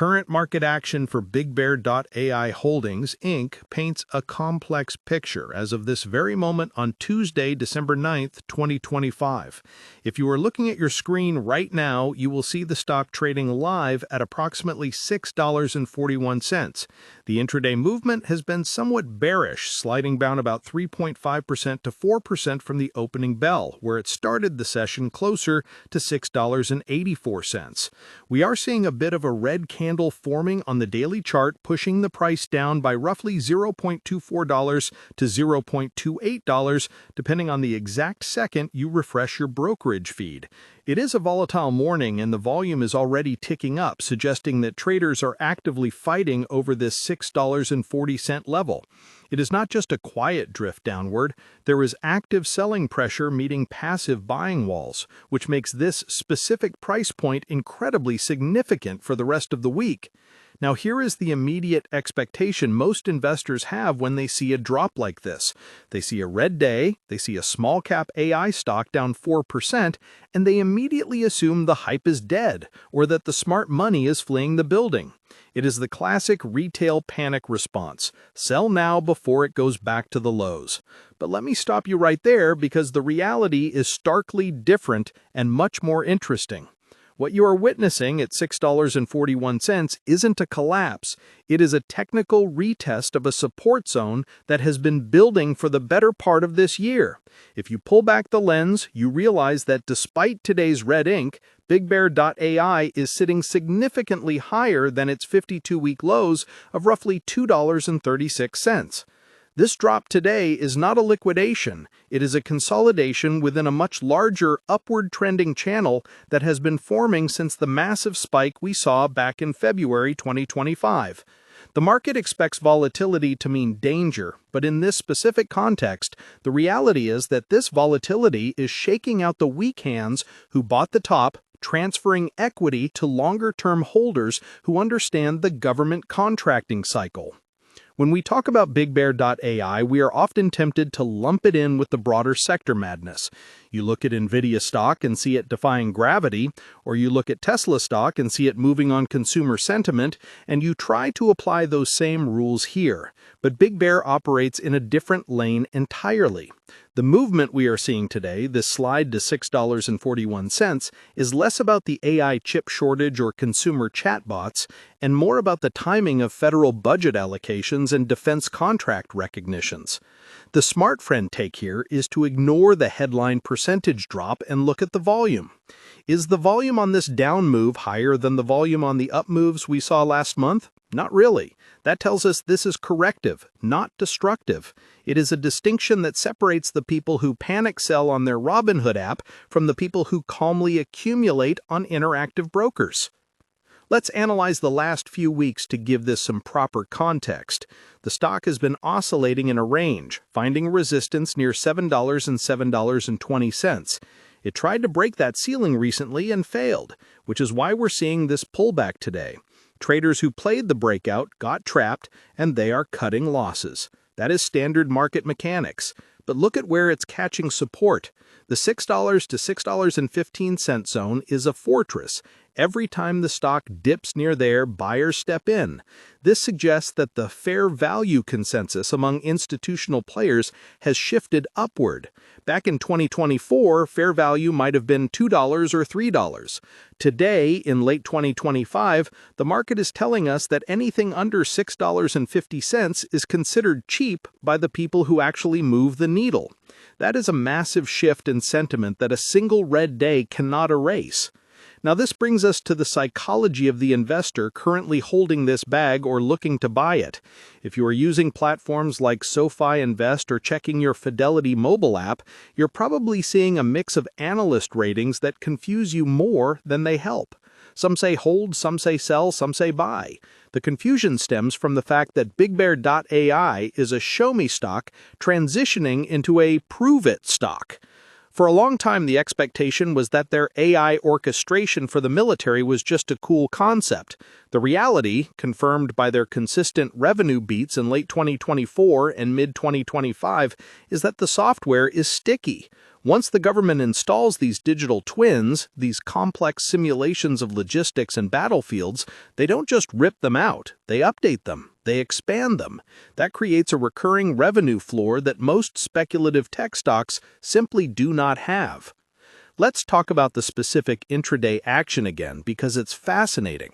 Current market action for BigBear.ai Holdings, Inc. paints a complex picture as of this very moment on Tuesday, December 9th, 2025. If you are looking at your screen right now, you will see the stock trading live at approximately $6.41. The intraday movement has been somewhat bearish, sliding down about 3.5% to 4% from the opening bell, where it started the session closer to $6.84. We are seeing a bit of a red candle forming on the daily chart, pushing the price down by roughly $0.24 to $0.28, depending on the exact second you refresh your brokerage feed. It is a volatile morning, and the volume is already ticking up, suggesting that traders are actively fighting over this $6.40 level. It is not just a quiet drift downward. There is active selling pressure meeting passive buying walls, which makes this specific price point incredibly significant for the rest of the week. Now, here is the immediate expectation most investors have when they see a drop like this. They see a red day, they see a small-cap AI stock down 4%, and they immediately assume the hype is dead or that the smart money is fleeing the building. It is the classic retail panic response. Sell now before it goes back to the lows. But let me stop you right there, because the reality is starkly different and much more interesting. What you are witnessing at $6.41 isn't a collapse. It is a technical retest of a support zone that has been building for the better part of this year. If you pull back the lens, you realize that despite today's red ink, BigBear.ai is sitting significantly higher than its 52-week lows of roughly $2.36. This drop today is not a liquidation. It is a consolidation within a much larger upward trending channel that has been forming since the massive spike we saw back in February 2025. The market expects volatility to mean danger, but in this specific context, the reality is that this volatility is shaking out the weak hands who bought the top, transferring equity to longer-term holders who understand the government contracting cycle. When we talk about BigBear.ai, we are often tempted to lump it in with the broader sector madness. You look at Nvidia stock and see it defying gravity, or you look at Tesla stock and see it moving on consumer sentiment, and you try to apply those same rules here. But Big Bear operates in a different lane entirely. The movement we are seeing today, this slide to $6.41, is less about the AI chip shortage or consumer chatbots, and more about the timing of federal budget allocations and defense contract recognitions. The smart friend take here is to ignore the headline percentage drop and look at the volume. Is the volume on this down move higher than the volume on the up moves we saw last month? Not really. That tells us this is corrective, not destructive. It is a distinction that separates the people who panic sell on their Robinhood app from the people who calmly accumulate on interactive brokers. Let's analyze the last few weeks to give this some proper context. The stock has been oscillating in a range, finding resistance near $7 and $7.20. It tried to break that ceiling recently and failed, which is why we're seeing this pullback today. Traders who played the breakout got trapped, and they are cutting losses. That is standard market mechanics. But look at where it's catching support. The $6 to $6.15 zone is a fortress. Every time the stock dips near there, buyers step in. This suggests that the fair value consensus among institutional players has shifted upward. Back in 2024, fair value might have been $2 or $3. Today, in late 2025, the market is telling us that anything under $6.50 is considered cheap by the people who actually move the needle. That is a massive shift in sentiment that a single red day cannot erase. Now, this brings us to the psychology of the investor currently holding this bag or looking to buy it. If you are using platforms like SoFi Invest or checking your Fidelity mobile app, you're probably seeing a mix of analyst ratings that confuse you more than they help. Some say hold, some say sell, some say buy. The confusion stems from the fact that BigBear.ai is a show-me stock transitioning into a prove-it stock. For a long time, the expectation was that their AI orchestration for the military was just a cool concept. The reality, confirmed by their consistent revenue beats in late 2024 and mid-2025, is that the software is sticky. Once the government installs these digital twins, these complex simulations of logistics and battlefields, they don't just rip them out, they update them, they expand them. That creates a recurring revenue floor that most speculative tech stocks simply do not have. Let's talk about the specific intraday action again because it's fascinating.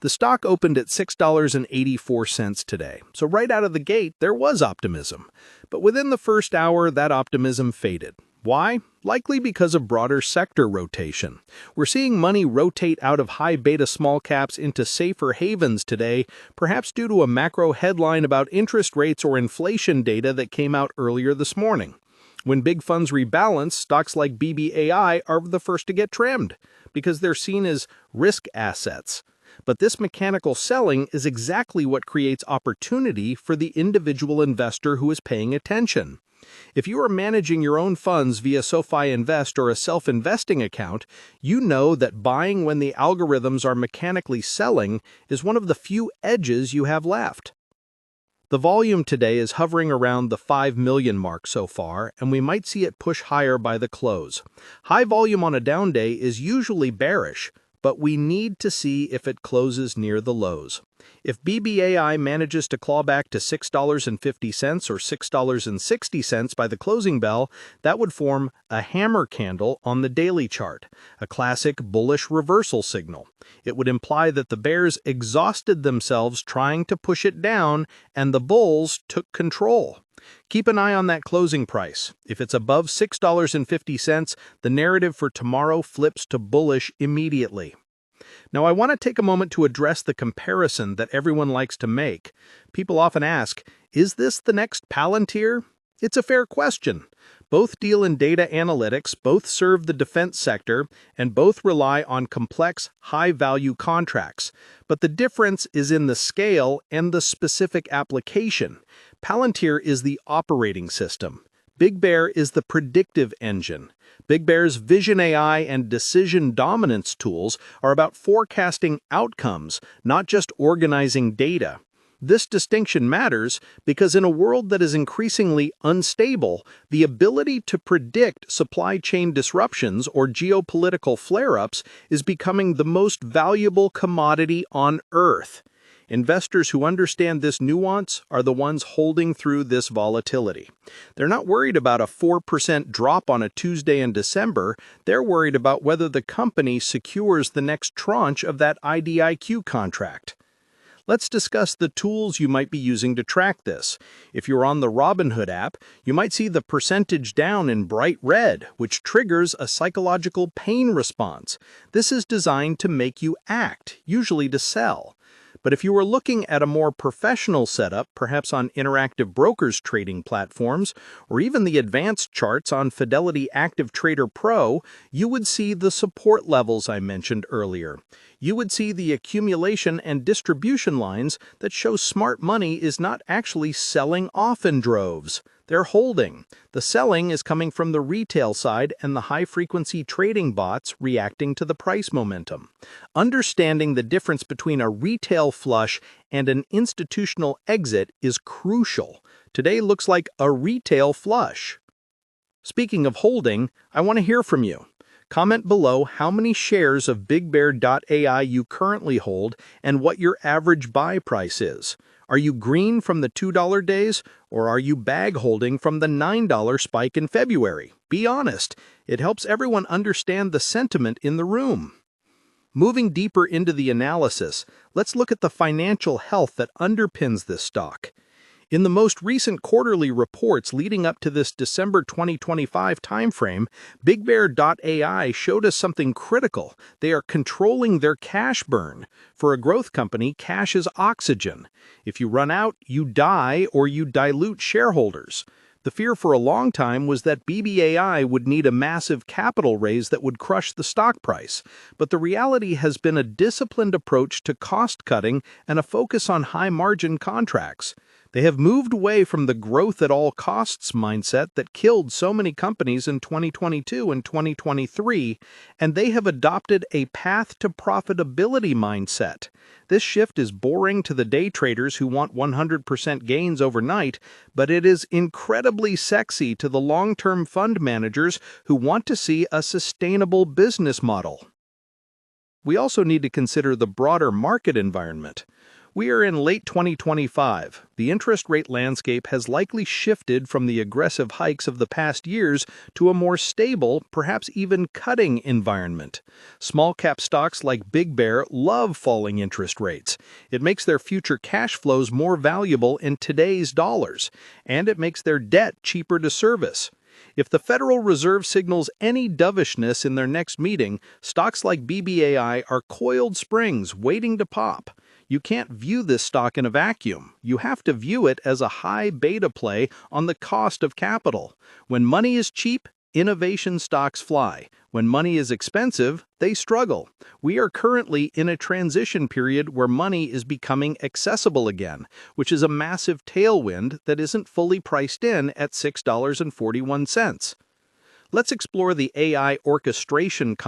The stock opened at $6.84 today, so right out of the gate there was optimism. But within the first hour, that optimism faded. Why? Likely because of broader sector rotation. We're seeing money rotate out of high beta small caps into safer havens today, perhaps due to a macro headline about interest rates or inflation data that came out earlier this morning. When big funds rebalance, stocks like BBAI are the first to get trimmed because they're seen as risk assets. But this mechanical selling is exactly what creates opportunity for the individual investor who is paying attention. If you are managing your own funds via SoFi Invest or a self-investing account, you know that buying when the algorithms are mechanically selling is one of the few edges you have left. The volume today is hovering around the 5 million mark so far, and we might see it push higher by the close. High volume on a down day is usually bearish, but we need to see if it closes near the lows. If BBAI manages to claw back to $6.50 or $6.60 by the closing bell, that would form a hammer candle on the daily chart, a classic bullish reversal signal. It would imply that the bears exhausted themselves trying to push it down and the bulls took control. Keep an eye on that closing price. If it's above $6.50, the narrative for tomorrow flips to bullish immediately. Now, I want to take a moment to address the comparison that everyone likes to make. People often ask, is this the next Palantir? It's a fair question. Both deal in data analytics, both serve the defense sector, and both rely on complex, high-value contracts. But the difference is in the scale and the specific application. Palantir is the operating system. BigBear is the predictive engine. BigBear's Vision AI and decision dominance tools are about forecasting outcomes, not just organizing data. This distinction matters because in a world that is increasingly unstable, the ability to predict supply chain disruptions or geopolitical flare-ups is becoming the most valuable commodity on Earth. Investors who understand this nuance are the ones holding through this volatility. They're not worried about a 4% drop on a Tuesday in December. They're worried about whether the company secures the next tranche of that IDIQ contract. Let's discuss the tools you might be using to track this. If you're on the Robinhood app, you might see the percentage down in bright red, which triggers a psychological pain response. This is designed to make you act, usually to sell. But if you were looking at a more professional setup, perhaps on Interactive Brokers trading platforms, or even the advanced charts on Fidelity Active Trader Pro, you would see the support levels I mentioned earlier. You would see the accumulation and distribution lines that show smart money is not actually selling off in droves. They're holding. The selling is coming from the retail side and the high-frequency trading bots reacting to the price momentum. Understanding the difference between a retail flush and an institutional exit is crucial. Today looks like a retail flush. Speaking of holding, I want to hear from you. Comment below how many shares of BigBear.ai you currently hold and what your average buy price is. Are you green from the $2 days, or are you bag holding from the $9 spike in February? Be honest. It helps everyone understand the sentiment in the room. Moving deeper into the analysis, let's look at the financial health that underpins this stock. In the most recent quarterly reports leading up to this December 2025 timeframe, BigBear.ai showed us something critical. They are controlling their cash burn. For a growth company, cash is oxygen. If you run out, you die or you dilute shareholders. The fear for a long time was that BBAI would need a massive capital raise that would crush the stock price. But the reality has been a disciplined approach to cost cutting and a focus on high-margin contracts. They have moved away from the growth at all costs mindset that killed so many companies in 2022 and 2023, and they have adopted a path to profitability mindset. This shift is boring to the day traders who want 100% gains overnight, but it is incredibly sexy to the long-term fund managers who want to see a sustainable business model. We also need to consider the broader market environment. We are in late 2025. The interest rate landscape has likely shifted from the aggressive hikes of the past years to a more stable, perhaps even cutting environment. Small-cap stocks like Big Bear love falling interest rates. It makes their future cash flows more valuable in today's dollars, and it makes their debt cheaper to service. If the Federal Reserve signals any dovishness in their next meeting, stocks like BBAI are coiled springs waiting to pop. You can't view this stock in a vacuum. You have to view it as a high beta play on the cost of capital. When money is cheap, innovation stocks fly. When money is expensive, they struggle. We are currently in a transition period where money is becoming accessible again, which is a massive tailwind that isn't fully priced in at $6.41. Let's explore the AI orchestration